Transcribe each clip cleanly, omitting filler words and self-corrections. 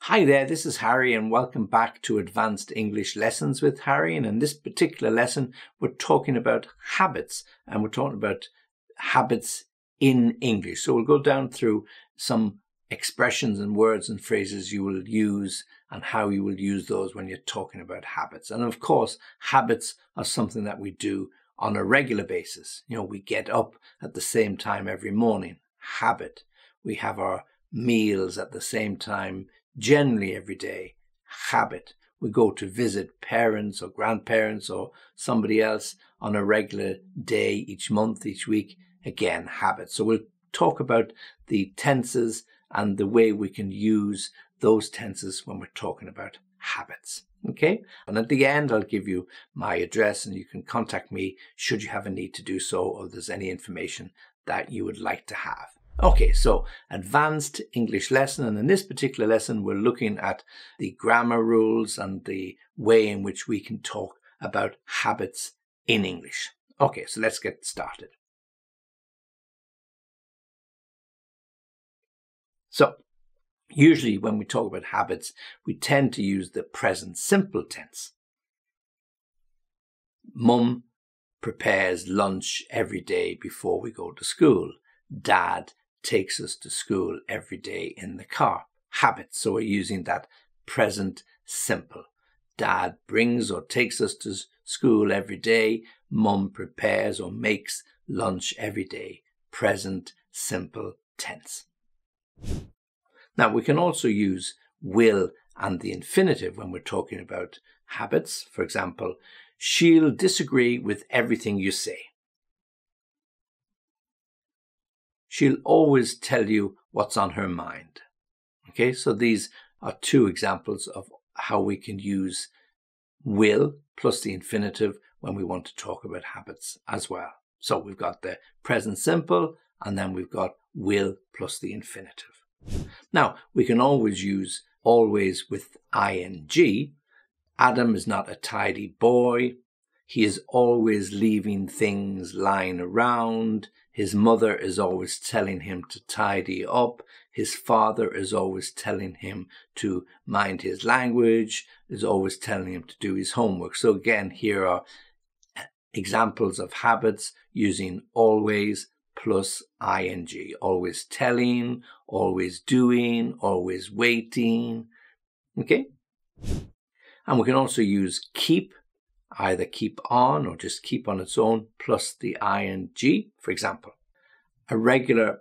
Hi there, this is Harry and welcome back to Advanced English Lessons with Harry. And in this particular lesson, we're talking about habits and we're talking about habits in English. So we'll go down through some expressions and words and phrases you will use and how you will use those when you're talking about habits. And of course, habits are something that we do on a regular basis. You know, we get up at the same time every morning. Habit. We have our meals at the same time generally every day. Habit. We go to visit parents or grandparents or somebody else on a regular day, each month, each week. Again, habit. So we'll talk about the tenses and the way we can use those tenses when we're talking about habits. Okay? And at the end, I'll give you my address and you can contact me should you have a need to do so or there's any information that you would like to have. Okay, so advanced English lesson, and in this particular lesson we're looking at the grammar rules and the way in which we can talk about habits in English. Okay, so let's get started. So, usually when we talk about habits, we tend to use the present simple tense. Mum prepares lunch every day before we go to school. Dad takes us to school every day in the car. Habits. So we're using that present simple. Dad brings or takes us to school every day. Mum prepares or makes lunch every day. Present simple tense. Now we can also use will and the infinitive when we're talking about habits. For example, she'll disagree with everything you say. She'll always tell you what's on her mind. Okay, so these are two examples of how we can use will plus the infinitive when we want to talk about habits as well. So we've got the present simple and then we've got will plus the infinitive. Now, we can always use always with ing. Adam is not a tidy boy. He is always leaving things lying around. His mother is always telling him to tidy up. His father is always telling him to mind his language, is always telling him to do his homework. So again, here are examples of habits using always plus ing. Always telling, always doing, always waiting. Okay? And we can also use keep. Either keep on or just keep on its own plus the ing. For example, a regular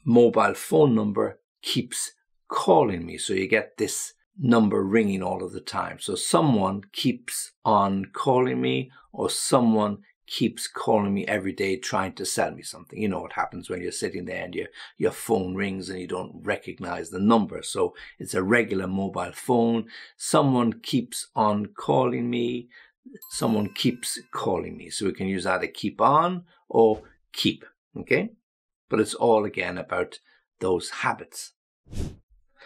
mobile phone number keeps calling me. So you get this number ringing all of the time. So someone keeps on calling me or someone keeps calling me every day trying to sell me something. You know what happens when you're sitting there and your phone rings and you don't recognize the number. So it's a regular mobile phone. Someone keeps on calling me. Someone keeps calling me. So we can use either keep on or keep. Okay? But it's all again about those habits.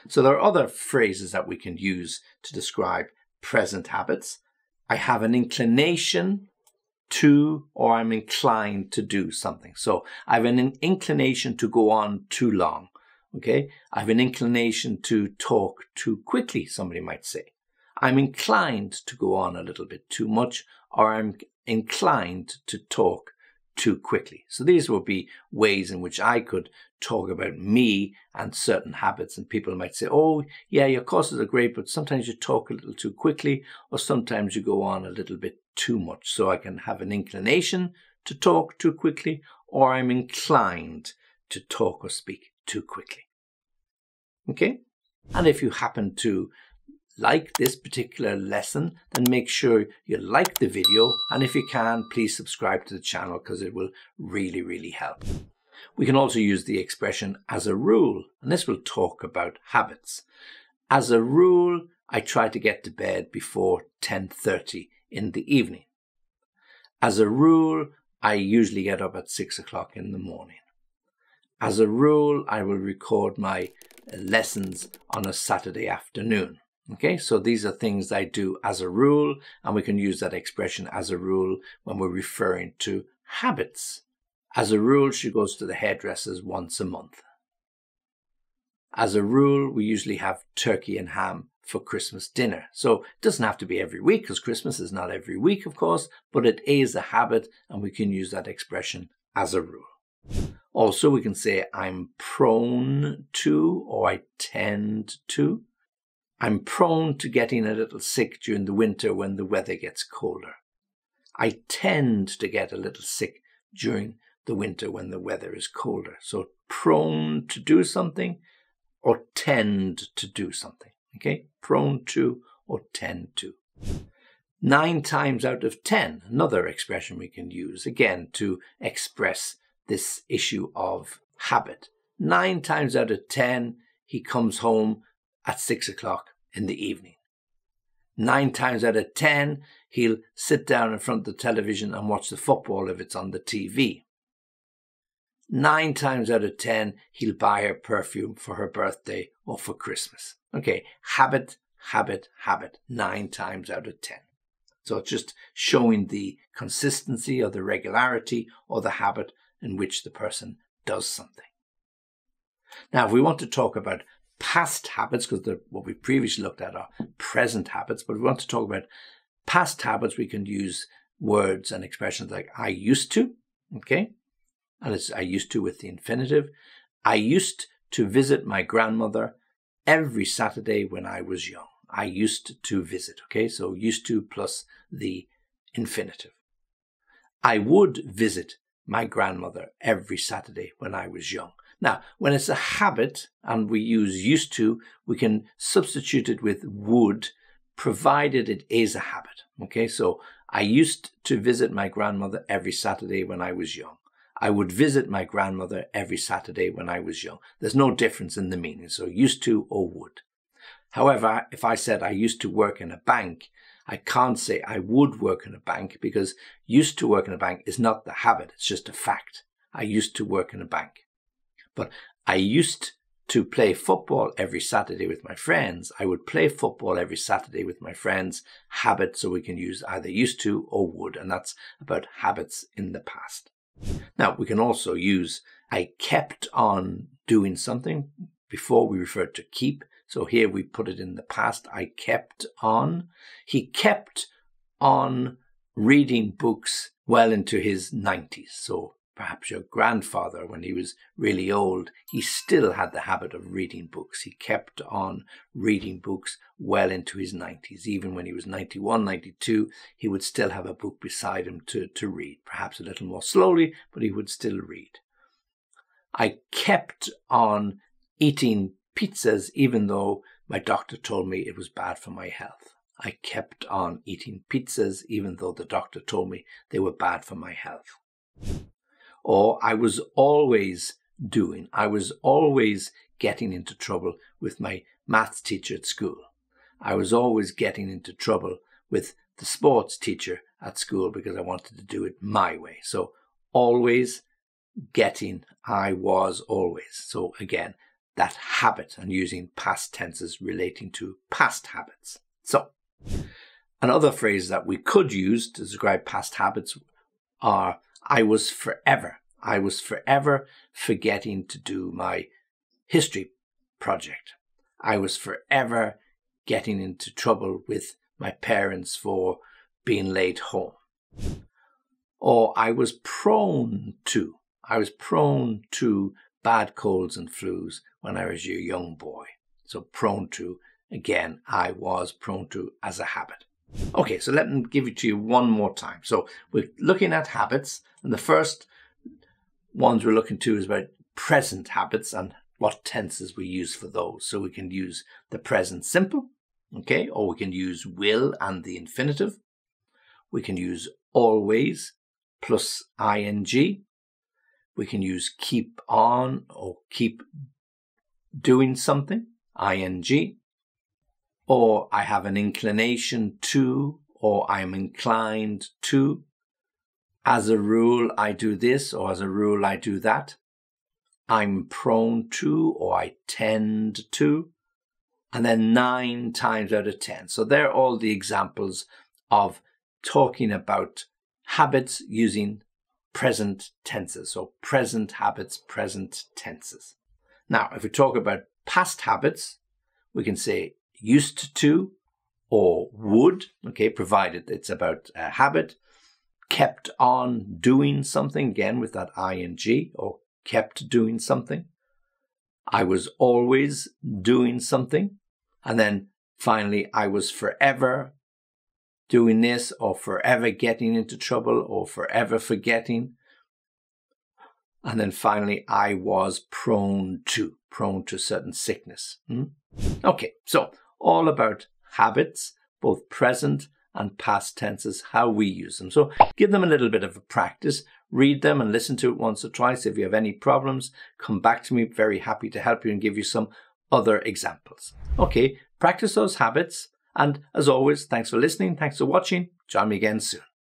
So there are other phrases that we can use to describe present habits. I have an inclination to, or I'm inclined to do something. So I have an inclination to go on too long. Okay? I have an inclination to talk too quickly, somebody might say. I'm inclined to go on a little bit too much, or I'm inclined to talk too quickly. So these will be ways in which I could talk about me and certain habits, and people might say, oh, yeah, your courses are great, but sometimes you talk a little too quickly, or sometimes you go on a little bit too much. So I can have an inclination to talk too quickly, or I'm inclined to talk or speak too quickly. Okay? And if you happen to like this particular lesson, then make sure you like the video. And if you can, please subscribe to the channel because it will really, really help. We can also use the expression as a rule, and this will talk about habits. As a rule, I try to get to bed before 10:30 in the evening. As a rule, I usually get up at 6 o'clock in the morning. As a rule, I will record my lessons on a Saturday afternoon. Okay, so these are things I do as a rule, and we can use that expression as a rule when we're referring to habits. As a rule, she goes to the hairdressers once a month. As a rule, we usually have turkey and ham for Christmas dinner. So it doesn't have to be every week, because Christmas is not every week, of course, but it is a habit, and we can use that expression as a rule. Also, we can say I'm prone to, or I tend to. I'm prone to getting a little sick during the winter when the weather gets colder. I tend to get a little sick during the winter when the weather is colder. So prone to do something or tend to do something. Okay, prone to or tend to. 9 times out of 10, another expression we can use, again, to express this issue of habit. 9 times out of 10, he comes home at 6 o'clock in the evening. 9 times out of 10, he'll sit down in front of the television and watch the football if it's on the TV. 9 times out of 10, he'll buy her perfume for her birthday or for Christmas. Okay, habit, habit, habit, 9 times out of 10. So it's just showing the consistency or the regularity or the habit in which the person does something. Now, if we want to talk about past habits, because what we previously looked at are present habits, but if we want to talk about past habits, we can use words and expressions like I used to, okay? And it's I used to with the infinitive. I used to visit my grandmother every Saturday when I was young. I used to visit, okay? So used to plus the infinitive. I would visit my grandmother every Saturday when I was young. Now, when it's a habit and we use used to, we can substitute it with would, provided it is a habit, okay? So I used to visit my grandmother every Saturday when I was young. I would visit my grandmother every Saturday when I was young. There's no difference in the meaning, so used to or would. However, if I said I used to work in a bank, I can't say I would work in a bank, because used to work in a bank is not the habit, it's just a fact. I used to work in a bank. But I used to play football every Saturday with my friends. I would play football every Saturday with my friends. Habit, so we can use either used to or would, and that's about habits in the past. Now, we can also use I kept on doing something. Before we referred to keep. So here we put it in the past. I kept on. He kept on reading books well into his 90s. So perhaps your grandfather, when he was really old, he still had the habit of reading books. He kept on reading books well into his 90s. Even when he was 91, 92, he would still have a book beside him to read. Perhaps a little more slowly, but he would still read. I kept on eating pizzas even though my doctor told me it was bad for my health. I kept on eating pizzas even though the doctor told me they were bad for my health. Or I was always getting into trouble with my maths teacher at school. I was always getting into trouble with the sports teacher at school because I wanted to do it my way. So always, getting, I was always. So again, that habit, and using past tenses relating to past habits. So another phrase that we could use to describe past habits are I was forever forgetting to do my history project. I was forever getting into trouble with my parents for being late home. Or I was prone to bad colds and flus when I was a young boy. So prone to, again, I was prone to as a habit. Okay, so let me give it to you one more time. So we're looking at habits, and the first ones we're looking to is about present habits and what tenses we use for those. So we can use the present simple, okay, or we can use will and the infinitive. We can use always plus ing. We can use keep on or keep doing something, ing. Or I have an inclination to, or I'm inclined to. As a rule, I do this, or as a rule, I do that. I'm prone to, or I tend to. And then 9 times out of 10. So they're all the examples of talking about habits using present tenses. So present habits, present tenses. Now, if we talk about past habits, we can say used to or would, okay, provided it's about a habit. Kept on doing something, again with that ing, or kept doing something. I was always doing something. And then finally, I was forever doing this, or forever getting into trouble, or forever forgetting. And then finally, I was prone to certain sickness. Okay, so all about habits, both present and past tenses, how we use them. So give them a little bit of a practice, read them and listen to it once or twice. If you have any problems, come back to me. Very happy to help you and give you some other examples. Okay, practice those habits. And as always, thanks for listening. Thanks for watching. Join me again soon.